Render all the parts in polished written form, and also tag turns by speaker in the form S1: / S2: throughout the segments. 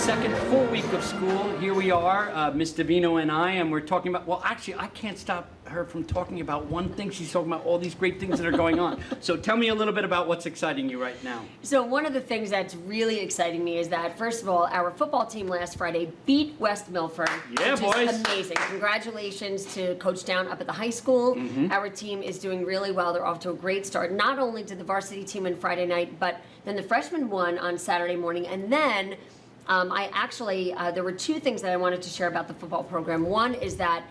S1: second full week of school. Here we are, Miss Davino and I, and we're talking about, well, actually, I can't stop her from talking about one thing. She's talking about all these great things that are going on. So tell me a little bit about what's exciting you right now.
S2: So one of the things that's really exciting me is that, first of all, our football team last Friday beat West Milford.
S1: Yeah,
S2: which
S1: boys.
S2: is amazing. Congratulations to Coach Down up at the high school. Our team is doing really well. They're off to a great start. Not only did the varsity team win Friday night, but then the freshmen won on Saturday morning. And then there were two things that I wanted to share about the football program. One is that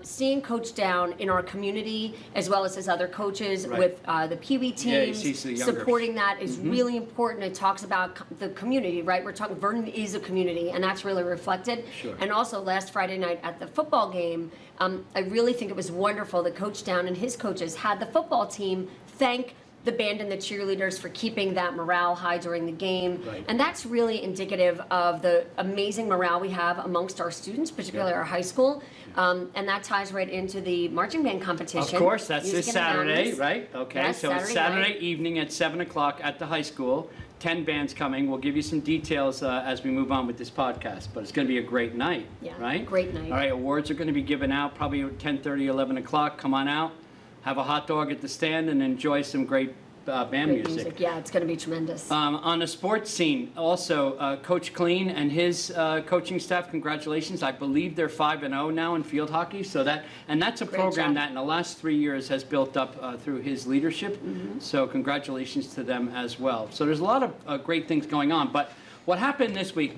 S2: seeing Coach Down in our community, as well as his other coaches with the Pee Wee teams, supporting that is really important. It talks about the community, right? We're talking, Vernon is a community, and that's really reflected.
S1: Sure.
S2: And also last Friday night at the football game, I really think it was wonderful that Coach Down and his coaches had the football team thank the band and the cheerleaders for keeping that morale high during the game.
S1: Right.
S2: And that's really indicative of the amazing morale we have amongst our students, particularly our high school. And that ties right into the marching band competition.
S1: Of course, that's
S2: Music
S1: this
S2: in the
S1: Saturday,
S2: Mountains.
S1: right? Okay,
S2: Yes,
S1: so it's
S2: Saturday
S1: Saturday evening at 7 o'clock at the high school. 10 bands coming. We'll give you some details as we move on with this podcast, but it's going to be a great night, right?
S2: Great night.
S1: All right, awards are going to be given out probably at 10:30, 11 o'clock. Come on out, have a hot dog at the stand, and enjoy some great band music.
S2: Yeah, it's going to be tremendous.
S1: On the sports scene, also, Coach Clean and his coaching staff, congratulations. I believe they're 5-0 now in field hockey. So that's a program that in the last 3 years has built up through his leadership. So congratulations to them as well. So there's a lot of great things going on. But what happened this week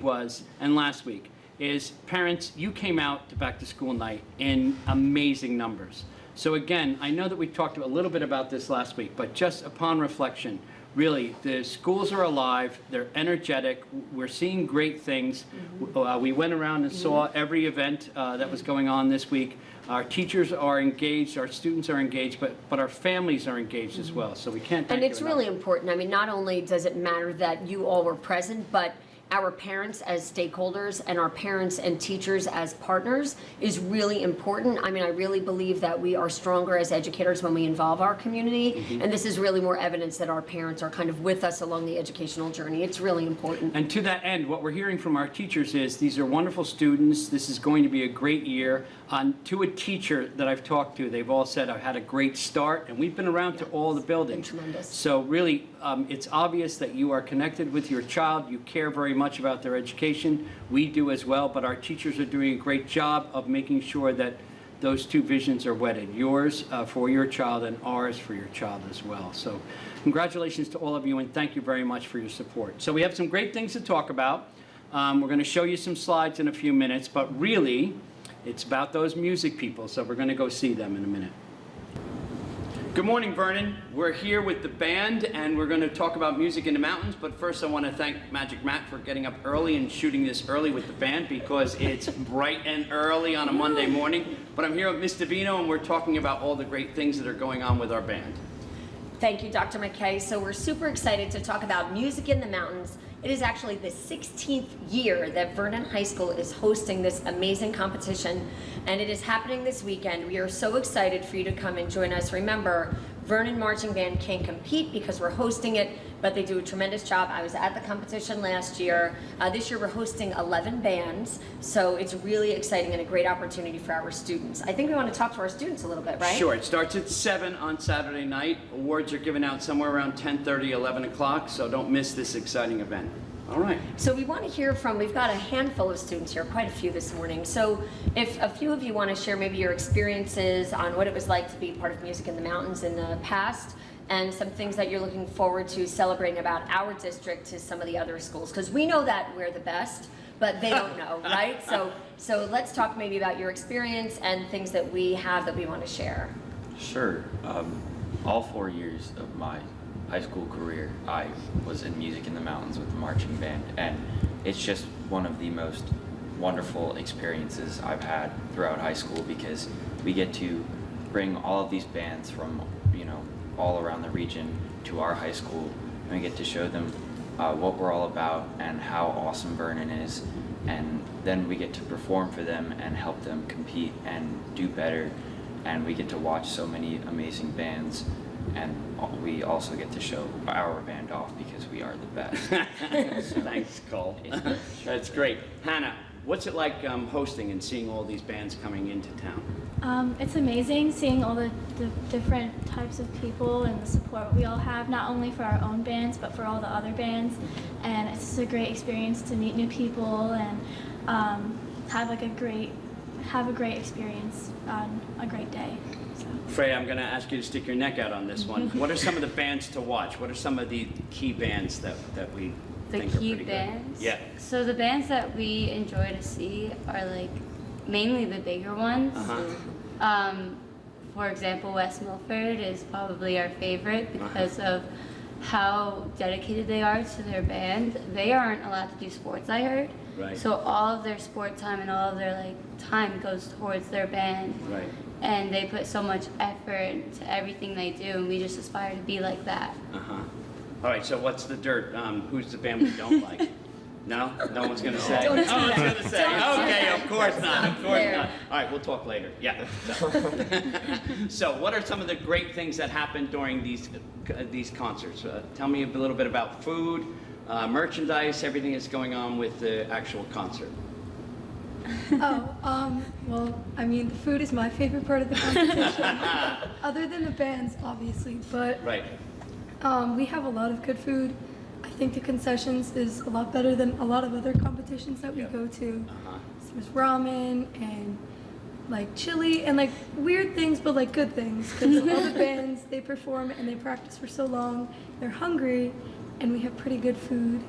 S1: and last week, is parents, you came out to back to school night in amazing numbers. So again, I know that we talked a little bit about this last week, but just upon reflection, really, the schools are alive, they're energetic, we're seeing great things. We went around and saw every event that was going on this week. Our teachers are engaged, our students are engaged, but our families are engaged as well, so we can't thank you enough.
S2: And it's really important. I mean, not only does it matter that you all were present, but our parents as stakeholders and our parents and teachers as partners is really important. I mean, I really believe that we are stronger as educators when we involve our community, and this is really more evidence that our parents are kind of with us along the educational journey. It's really important.
S1: And to that end, what we're hearing from our teachers is these are wonderful students. This is going to be a great year. To a teacher that I've talked to, they've all said, I've had a great start, and we've been around to all the buildings.
S2: Tremendous.
S1: So really, it's obvious that you are connected with your child. You care very much about their education. We do as well, but our teachers are doing a great job of making sure that those two visions are wedded. Yours for your child and ours for your child as well. So congratulations to all of you, and thank you very much for your support. So we have some great things to talk about. We're going to show you some slides in a few minutes, but really, it's about those music people, so we're going to go see them in a minute. Good morning, Vernon. We're here with the band, and we're going to talk about music in the mountains, but first I want to thank Magic Matt for getting up early and shooting this early with the band because it's bright and early on a Monday morning. But I'm here with Miss Davino, and we're talking about all the great things that are going on with our band.
S2: Thank you, Dr. McKay. So we're super excited to talk about Music in the Mountains. It is actually the 16th year that Vernon High School is hosting this amazing competition, and it is happening this weekend. We are so excited for you to come and join us. Remember, Vernon Marching Band can't compete because we're hosting it, but they do a tremendous job. I was at the competition last year. This year we're hosting 11 bands, so it's really exciting and a great opportunity for our students. I think we want to talk to our students a little bit, right?
S1: Sure. It starts at 7 on Saturday night. Awards are given out somewhere around 10:30, 11 o'clock, so don't miss this exciting event. All right.
S2: So we want to hear from, we've got a handful of students here, quite a few this morning. So if a few of you want to share maybe your experiences on what it was like to be part of Music in the Mountains in the past, and some things that you're looking forward to celebrating about our district to some of the other schools, because we know that we're the best, but they don't know, right? So let's talk maybe about your experience and things that we have that we want to share.
S3: Sure. All 4 years of my high school career, I was in Music in the Mountains with the marching band, and it's just one of the most wonderful experiences I've had throughout high school because we get to bring all of these bands from, all around the region to our high school, and we get to show them what we're all about and how awesome Vernon is, and then we get to perform for them and help them compete and do better, and we get to watch so many amazing bands and we also get to show our band off because we are the best.
S1: Thanks, Cole.
S3: It's-
S1: That's great. Hannah, what's it like hosting and seeing all these bands coming into town?
S4: It's amazing seeing all the different types of people and the support we all have, not only for our own bands, but for all the other bands. And it's just a great experience to meet new people and have a great experience on a great day. So.
S1: Freya, I'm going to ask you to stick your neck out on this one. What are some of the bands to watch? What are some of the key bands that we
S5: The
S1: think are
S5: key
S1: pretty
S5: bands?
S1: good? Yeah.
S5: So the bands that we enjoy to see are like mainly the bigger ones. For example, West Milford is probably our favorite because of how dedicated they are to their band. They aren't allowed to do sports, I heard.
S1: Right.
S5: So all of their sport time and all of their time goes towards their band.
S1: Right.
S5: And they put so much effort into everything they do, and we just aspire to be like that.
S1: All right, so what's the dirt? Who's the band we don't like? No? No one's going to say?
S2: Don't do
S1: No one's
S2: that.
S1: going to say.
S2: Don't do
S1: Okay,
S2: that.
S1: of course not. Of course
S2: There.
S1: not. All right, we'll talk later. Yeah. So what are some of the great things that happen during these concerts? Tell me a little bit about food, merchandise, everything that's going on with the actual concert.
S6: Well, I mean, the food is my favorite part of the competition, other than the bands, obviously, but
S1: Right.
S6: we have a lot of good food. I think the concessions is a lot better than a lot of other competitions that we
S1: Yep.
S6: go to.
S1: Uh-huh.
S6: So there's ramen and chili and weird things, but good things, because all the bands, they perform and they practice for so long, they're hungry, and we have pretty good food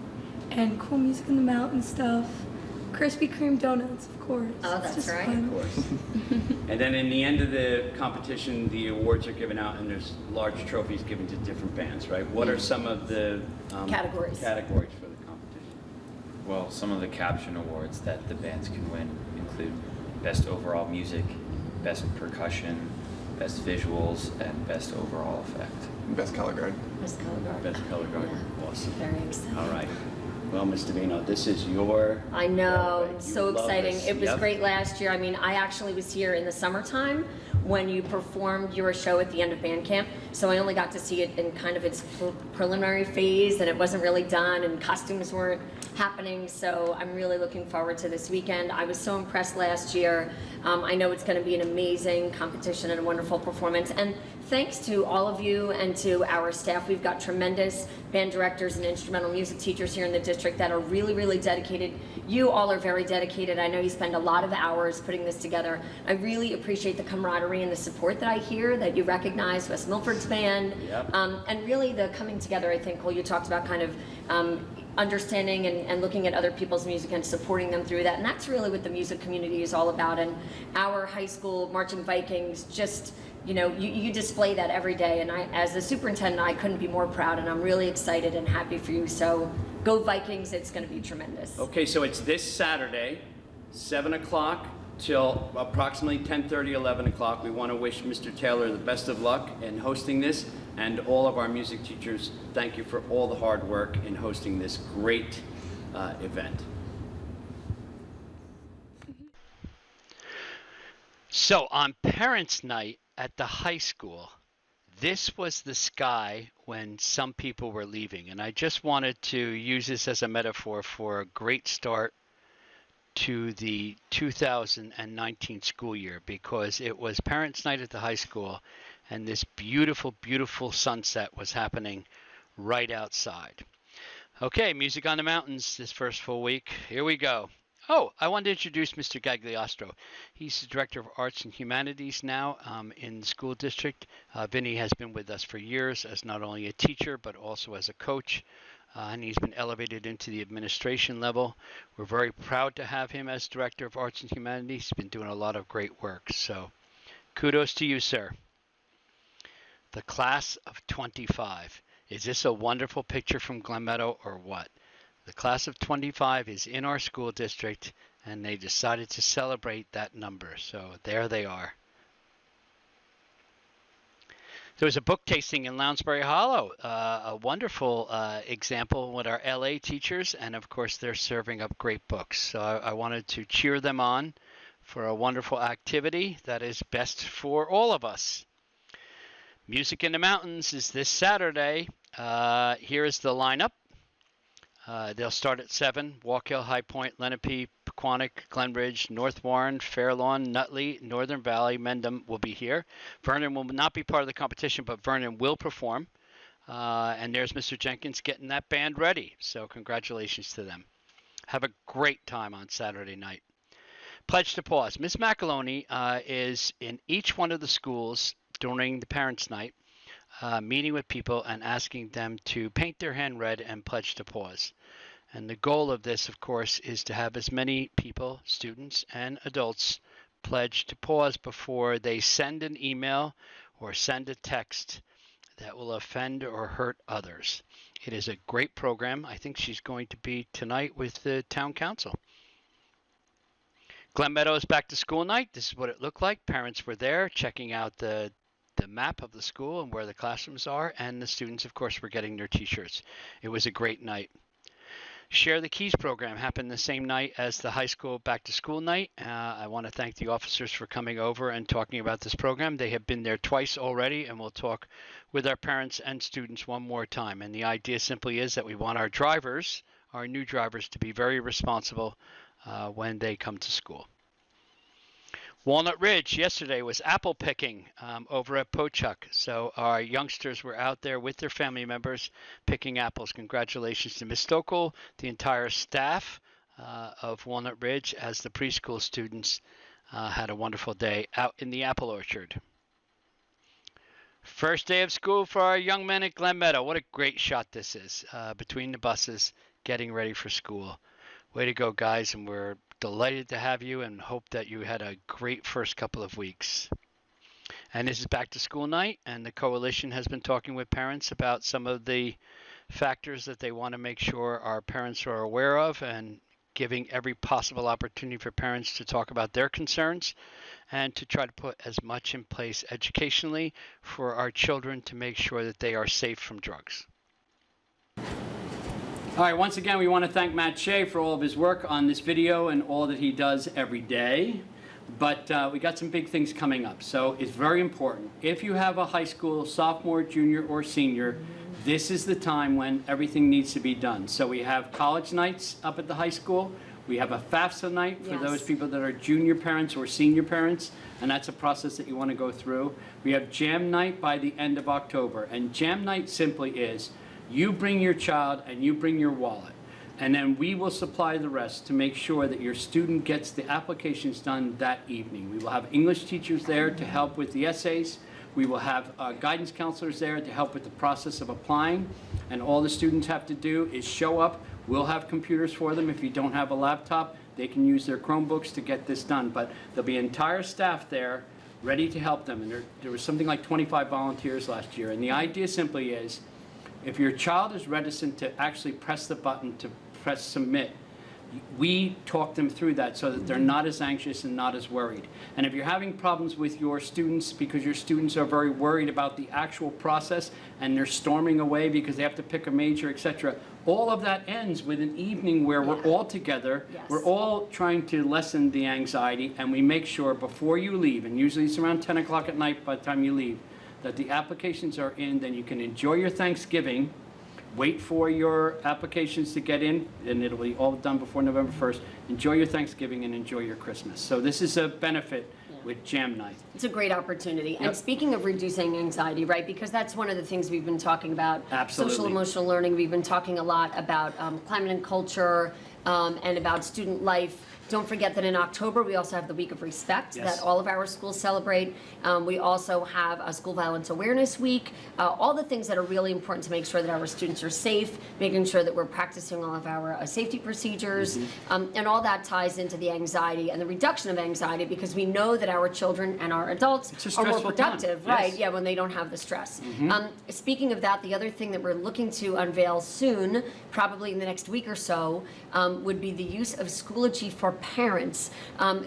S6: and cool music in the mountain stuff. Krispy Kreme donuts, of course.
S2: Oh,
S6: It's
S2: that's
S6: just
S2: right.
S6: fun.
S1: Of course. And then in the end of the competition, the awards are given out, and there's large trophies given to different bands, right? What are some of the
S2: Categories.
S1: categories for the competition?
S3: Well, some of the caption awards that the bands can win include Best Overall Music, Best Percussion, Best Visuals, and Best Overall Effect.
S7: Best color guard.
S2: Best color guard.
S1: Best color guard. Awesome.
S2: Very exciting.
S1: All right. Well, Ms. Davino, this is your...
S2: I know,
S1: You
S2: it's so
S1: love
S2: exciting.
S1: this.
S2: It was
S1: Yep.
S2: great last year. I mean, I actually was here in the summertime when you performed your show at the end of band camp. So I only got to see it in kind of its preliminary phase, and it wasn't really done, and costumes weren't happening. So I'm really looking forward to this weekend. I was so impressed last year. I know it's going to be an amazing competition and a wonderful performance. And thanks to all of you and to our staff. We've got tremendous band directors and instrumental music teachers here in the district that are really, really dedicated. You all are very dedicated. I know you spend a lot of hours putting this together. I really appreciate the camaraderie and the support that I hear, that you recognize West Milford's band.
S1: Yep.
S2: And really the coming together, I think, Cole, you talked about kind of understanding and looking at other people's music and supporting them through that. And that's really what the music community is all about. And our high school marching Vikings just, you display that every day. And I, as the superintendent, I couldn't be more proud, and I'm really excited and happy for you. So go Vikings, it's gonna be tremendous.
S1: Okay, so it's this Saturday, 7 o'clock till approximately 10:30, 11 o'clock. We want to wish Mr. Taylor the best of luck in hosting this, and all of our music teachers, thank you for all the hard work in hosting this great event. So on Parents' Night at the high school, this was the sky when some people were leaving. And I just wanted to use this as a metaphor for a great start to the 2019 school year, because it was Parents' Night at the high school, and this beautiful, beautiful sunset was happening right outside. Okay, music on the mountains this first full week. Here we go. Oh, I wanted to introduce Mr. Gagliostro. He's the Director of Arts and Humanities now in the school district. Vinny has been with us for years as not only a teacher, but also as a coach. And he's been elevated into the administration level. We're very proud to have him as Director of Arts and Humanities. He's been doing a lot of great work. So kudos to you, sir. The class of 25. Is this a wonderful picture from Glen Meadow or what? The class of 25 is in our school district, and they decided to celebrate that number. So there they are. There was a book tasting in Lounsbury Hollow, a wonderful example with our LA teachers, and of course they're serving up great books. So I wanted to cheer them on for a wonderful activity that is best for all of us.
S7: Music in the Mountains is this Saturday. Here is the lineup. They'll start at 7. Walk Hill, High Point, Lenape, Pequannock, Glenridge, North Warren, Fairlawn, Nutley, Northern Valley, Mendham will be here. Vernon will not be part of the competition, but Vernon will perform. And there's Mr. Jenkins getting that band ready. So congratulations to them. Have a great time on Saturday night. Pledge to Pause. Ms. McAloney is in each one of the schools during the Parents' Night, meeting with people and asking them to paint their hand red and pledge to pause. And the goal of this, of course, is to have as many people, students and adults, pledge to pause before they send an email or send a text that will offend or hurt others. It is a great program. I think she's going to be tonight with the town council. Glen Meadows back to school night. This is what it looked like. Parents were there checking out the map of the school and where the classrooms are, and the students, of course, were getting their t-shirts. It was a great night. Share the Keys program happened the same night as the high school back to school night. I want to thank the officers for coming over and talking about this program. They have been there twice already, and we'll talk with our parents and students one more time. And the idea simply is that we want our drivers, our new drivers, to be very responsible when they come to school. Walnut Ridge yesterday was apple picking over at Pochuck. So our youngsters were out there with their family members picking apples. Congratulations to Ms. Stokel, the entire staff of Walnut Ridge, as the preschool students had a wonderful day out in the apple orchard. First day of school for our young men at Glen Meadow. What a great shot this is, between the buses, getting ready for school. Way to go, guys, and we're delighted to have you and hope that you had a great first couple of weeks. And this is back to school night, and the coalition has been talking with parents about some of the factors that they want to make sure our parents are aware of, and giving every possible opportunity for parents to talk about their concerns and to try to put as much in place educationally for our children to make sure that they are safe from drugs.
S1: All right, once again, we want to thank Matt Shea for all of his work on this video and all that he does every day. But we got some big things coming up, so it's very important. If you have a high school sophomore, junior, or senior, this is the time when everything needs to be done. So we have college nights up at the high school. We have a FAFSA night for those people that are junior parents or senior parents, and that's a process that you want to go through. We have Jam Night by the end of October, and Jam Night simply is you bring your child and you bring your wallet, and then we will supply the rest to make sure that your student gets the applications done that evening. We will have English teachers there to help with the essays. We will have guidance counselors there to help with the process of applying, and all the students have to do is show up. We'll have computers for them. If you don't have a laptop, they can use their Chromebooks to get this done, but there'll be entire staff there ready to help them, and there was something like 25 volunteers last year, and the idea simply is, if your child is reticent to actually press the button to press submit, we talk them through that so that they're not as anxious and not as worried. And if you're having problems with your students because your students are very worried about the actual process and they're storming away because they have to pick a major, etc., all of that ends with an evening where we're all together, we're all trying to lessen the anxiety, and we make sure before you leave, and usually it's around 10 o'clock at night by the time you leave, that the applications are in, then you can enjoy your Thanksgiving, wait for your applications to get in, and it'll be all done before November 1st. Enjoy your Thanksgiving and enjoy your Christmas. So this is a benefit with Jam Night.
S2: It's a great opportunity.
S1: Yep.
S2: And speaking of reducing anxiety, right, because that's one of the things we've been talking about.
S1: Absolutely.
S2: Social emotional learning. We've been talking a lot about climate and culture and about student life. Don't forget that in October, we also have the Week of Respect that all of our schools celebrate. We also have a School Violence Awareness Week, all the things that are really important to make sure that our students are safe, making sure that we're practicing all of our safety procedures, and all that ties into the anxiety and the reduction of anxiety, because we know that our children and our adults are more productive, right? Yeah, when they don't have the stress. Speaking of that, the other thing that we're looking to unveil soon, probably in the next week or so, would be the use of Schoology for parents.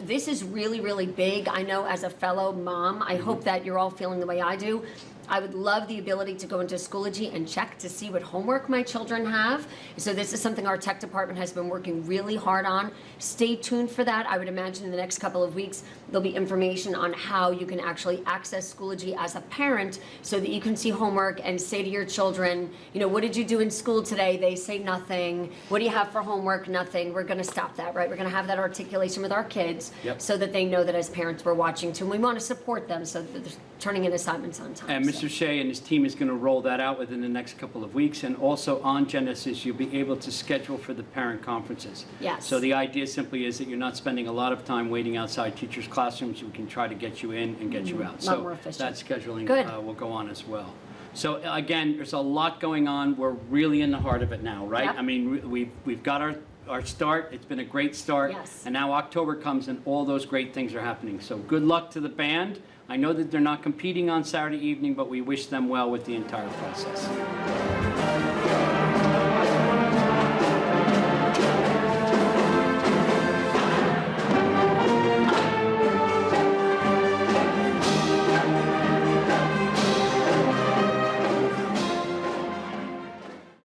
S2: This is really, really big. I know as a fellow mom, I hope that you're all feeling the way I do. I would love the ability to go into Schoology and check to see what homework my children have. So this is something our tech department has been working really hard on. Stay tuned for that. I would imagine in the next couple of weeks there'll be information on how you can actually access Schoology as a parent so that you can see homework and say to your children, you know, what did you do in school today? They say nothing. What do you have for homework? Nothing. We're going to stop that, right? We're going to have that articulation with our kids so that they know that as parents we're watching too. And we want to support them so that they're turning in assignments on time.
S1: And Mr. Shea and his team is going to roll that out within the next couple of weeks. And also on Genesis, you'll be able to schedule for the parent conferences.
S2: Yes.
S1: So the idea simply is that you're not spending a lot of time waiting outside teachers' classrooms. We can try to get you in and get you out.
S2: A lot more efficient.
S1: That scheduling
S2: Good.
S1: will go on as well. So again, there's a lot going on. We're really in the heart of it now, right?
S2: Yep.
S1: I mean, we've got our start. It's been a great start.
S2: Yes.
S1: And now October comes and all those great things are happening. So good luck to the band. I know that they're not competing on Saturday evening, but we wish them well with the entire process.